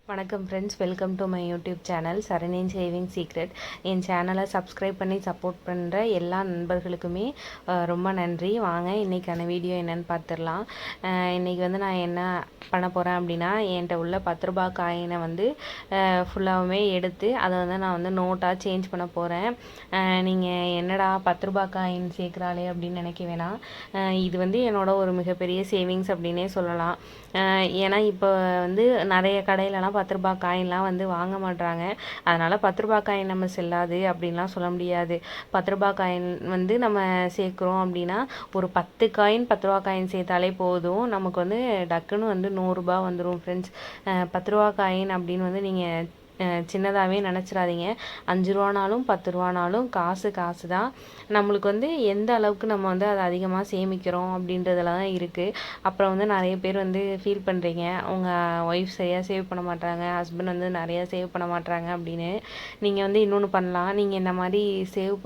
வணக்கம் friends, welcome to my YouTube channel சரணின் saving secret. என் சேனலை சப்ஸ்கிரைப் பண்ணி சப்போர்ட் பண்ணுற எல்லா நண்பர்களுக்குமே ரொம்ப நன்றி. வாங்க இன்றைக்கான வீடியோ என்னென்னு பார்த்துடலாம். இன்றைக்கி நான் என்ன பண்ண போகிறேன் அப்படின்னா, என்கிட்ட உள்ள 10 ரூபா காயினை ஃபுல்லாகவுமே எடுத்து அதை நான் நோட்டாக சேஞ்ச் பண்ண போகிறேன். நீங்கள் என்னடா 10 ரூபா காயின் சேர்க்குறாளே அப்படின்னு நினைக்க வேணாம். இது என்னோட ஒரு மிகப்பெரிய சேவிங்ஸ் அப்படின்னே சொல்லலாம். ஏன்னா இப்போ நிறைய கடையிலலாம் 10 ரூபா காயின்லாம் வாங்க மாட்டாங்க. அதனால் 10 ரூபா காயின் நம்ம செல்லாது அப்படின்லாம் சொல்ல முடியாது. 10 ரூபா காயின் நம்ம சேர்க்குறோம் அப்படின்னா ஒரு 10 காயின் 10 ரூபா காயின் சேர்த்தாலே போதும். நமக்கு டக்குன்னு 100 ரூபா வந்துடும் ஃப்ரெண்ட்ஸ். 10 ரூபா காயின் அப்படின்னு நீங்கள் சின்னதாகவே நினச்சிடாதீங்க. 5 ரூபானாலும் 10 ரூபானாலும் காசு தான். நம்மளுக்கு எந்த அளவுக்கு நம்ம அதை அதிகமாக சேமிக்கிறோம் அப்படின்றதுல தான் இருக்குது. அப்புறம் நிறைய பேர் ஃபீல் பண்ணுறீங்க, அவங்க ஒய்ஃப் சரியாக சேவ் பண்ண மாட்டாங்க, ஹஸ்பண்ட் நிறையா சேவ் பண்ண மாட்டாங்க அப்படின்னு. நீங்கள் இன்னொன்று பண்ணலாம். நீங்கள் இந்த மாதிரி சேவ்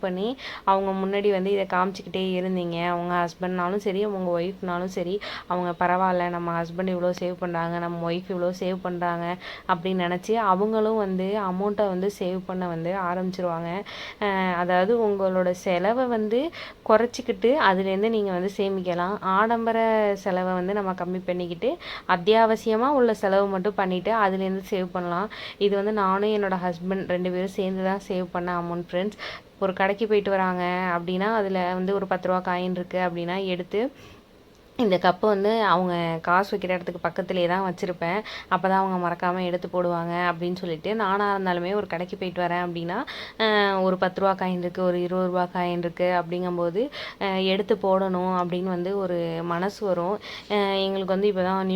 பண்ணி அவங்க முன்னாடி இதை காமிச்சிக்கிட்டே இருந்தீங்க. அவங்க ஹஸ்பண்ட்னாலும் சரி, அவங்க ஒய்ஃப்னாலும் சரி, அவங்க பரவாயில்ல நம்ம ஹஸ்பண்ட் இவ்வளோ சேவ் பண்ணுறாங்க, நம்ம ஒய்ஃப் இவ்வளோ சேவ் பண்ணுறாங்க அப்படின்னு நினச்சி அவங்களும் அமௌண்ட்டை சேவ் பண்ண ஆரம்பிச்சிருவாங்க. அதாவது உங்களோட செலவை குறைச்சிக்கிட்டு அதுலேருந்து நீங்கள் சேமிக்கலாம். ஆடம்பர செலவை நம்ம கம்மி பண்ணிக்கிட்டு அத்தியாவசியமாக உள்ள செலவு மட்டும் பண்ணிவிட்டு அதுலேருந்து சேவ் பண்ணலாம். இது நானும் என்னோடய ஹஸ்பண்ட் 2 பேரும் சேர்ந்து தான் சேவ் பண்ண அமௌண்ட் ஃப்ரெண்ட்ஸ். ஒரு கடைக்கு போயிட்டு வராங்க அப்படின்னா அதில் ஒரு 10 ரூபா காயின் இருக்குது அப்படின்னா எடுத்து இந்த கப்பு அவங்க காசு வைக்கிற இடத்துக்கு பக்கத்துலேயே தான் வச்சுருப்பேன். அப்போ தான் அவங்க மறக்காமல் எடுத்து போடுவாங்க அப்படின்னு சொல்லிட்டு, நானாக இருந்தாலுமே ஒரு கடைக்கு போயிட்டு வரேன் அப்படின்னா ஒரு 10 ரூபா காயின் இருக்குது, ஒரு 20 ரூபா காயின் இருக்குது அப்படிங்கும்போது எடுத்து போடணும் அப்படின்னு ஒரு மனசு வரும். எங்களுக்கு இப்போ தான்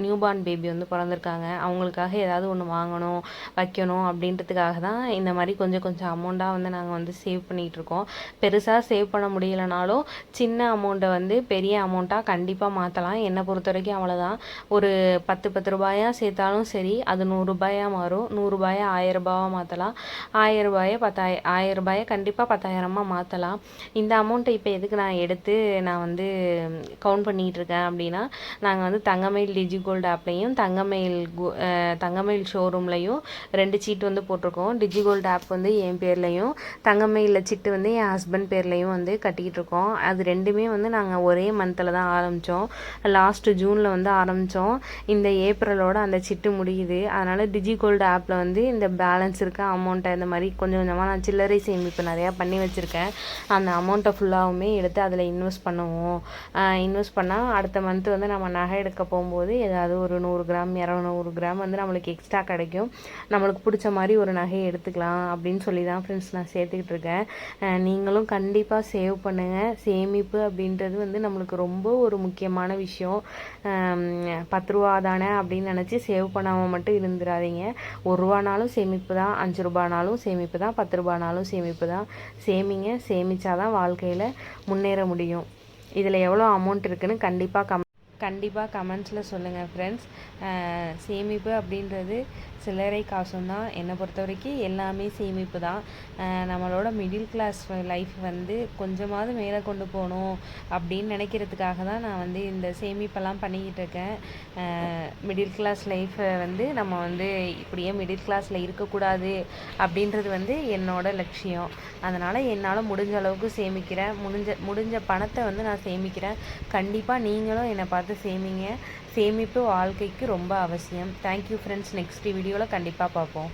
நியூபார்ன் பேபி பிறந்திருக்காங்க. அவங்களுக்காக ஏதாவது ஒன்று வாங்கணும் வைக்கணும் அப்படின்றதுக்காக தான் இந்த மாதிரி கொஞ்சம் அமௌண்ட்டாக நாங்கள் சேவ் பண்ணிகிட்ருக்கோம். பெருசாக சேவ் பண்ண முடியலைனாலும் சின்ன அமௌண்ட்டை பெரிய அமௌண்ட்டாக கண்டிப்பாக மாற்றலாம். என்னை பொறுத்த வரைக்கும் அவ்வளோதான். ஒரு 10 ரூபாயா சேர்த்தாலும் சரி, அது 100 ரூபாயாக மாறும். 100 ரூபாயை 1000 ரூபாவாக மாற்றலாம். 1000 ரூபாயை 10,000 ரூபாயை கண்டிப்பாக 10,000மாக மாற்றலாம். இந்த அமௌண்ட்டை இப்போ எதுக்கு நான் எடுத்து நான் கவுண்ட் பண்ணிகிட்டு இருக்கேன் அப்படின்னா, நாங்கள் தங்கமயில் டிஜிகோல்டு ஆப்லையும் தங்கமயில் ஷோரூம்லையும் 2 சீட்டு போட்டிருக்கோம். டிஜிகோல்டு ஆப் என் பேர்லையும், தங்கமயிலில் சீட்டு என் ஹஸ்பண்ட் பேர்லையும் கட்டிக்கிட்டு இருக்கோம். அது ரெண்டுமே நாங்கள் ஒரே மந்தில் தான் ஆரம்பித்தோம். லாஸ்ட் ஜூனில் ஆரம்பித்தோம். இந்த ஏப்ரலோட அந்த சிட்டு முடியுது. அதனால் டிஜிகோல்டு ஆப்பில் இந்த பேலன்ஸ் இருக்க அமௌண்ட்டை இந்த மாதிரி கொஞ்சமாக நான் சில்லறை சேமிப்பு நிறையா பண்ணி வச்சுருக்கேன். அந்த அமௌண்ட்டை ஃபுல்லாகவுமே எடுத்து அதில் இன்வெஸ்ட் பண்ணுவோம். இன்வெஸ்ட் பண்ணால் அடுத்த மந்த்து நம்ம நகை எடுக்க போகும்போது ஏதாவது ஒரு 100 கிராம் 200 கிராம் நம்மளுக்கு எக்ஸ்ட்ரா கிடைக்கும். நம்மளுக்கு பிடிச்ச மாதிரி ஒரு நகையை எடுத்துக்கலாம் அப்படின்னு சொல்லி தான் ஃப்ரெண்ட்ஸ் நான் சேர்த்துக்கிட்டு இருக்கேன். நீங்களும் கண்டிப்பாக சேவ் பண்ணுங்கள். சேமிப்பு அப்படின்றது நம்மளுக்கு ரொம்ப ஒரு முக்கியமான விஷயம். 10 ரூபா தானே அப்படின்னு நினச்சி சேவ் பண்ணாமல் மட்டும் இருந்துடாதீங்க. 1 ரூபானாலும் சேமிப்பு தான், 5 ரூபானாலும் சேமிப்பு தான், 10 ரூபானாலும் சேமிப்பு தான். சேமிங்க. சேமிச்சாதான் வாழ்க்கையில் முன்னேற முடியும். இதில் எவ்வளோ அமௌண்ட் இருக்குதுன்னு கண்டிப்பாக கமெண்ட்ஸில் சொல்லுங்கள் ஃப்ரெண்ட்ஸ். சேமிப்பு அப்படின்றது சில்லறை காசும் தான். என்னை பொறுத்த வரைக்கும் எல்லாமே சேமிப்பு தான். நம்மளோட மிடில் கிளாஸ் லைஃப் கொஞ்சமாவது மேலே கொண்டு போகணும் அப்படின்னு நினைக்கிறதுக்காக தான் நான் இந்த சேமிப்பெல்லாம் பண்ணிக்கிட்டு இருக்கேன். மிடில் கிளாஸ் லைஃப்பை நம்ம இப்படியே மிடில் கிளாஸில் இருக்கக்கூடாது அப்படின்றது என்னோட லட்சியம். அதனால் என்னால் முடிஞ்ச அளவுக்கு சேமிக்கிறேன். முடிஞ்ச பணத்தை நான் சேமிக்கிறேன். கண்டிப்பாக நீங்களும் என்னை பார்த்து சேமிங்க. சேமிப்பு வாழ்க்கைக்கு ரொம்ப அவசியம். Thank you friends. நெக்ஸ்ட் வீடியோவில் கண்டிப்பாக பார்ப்போம்.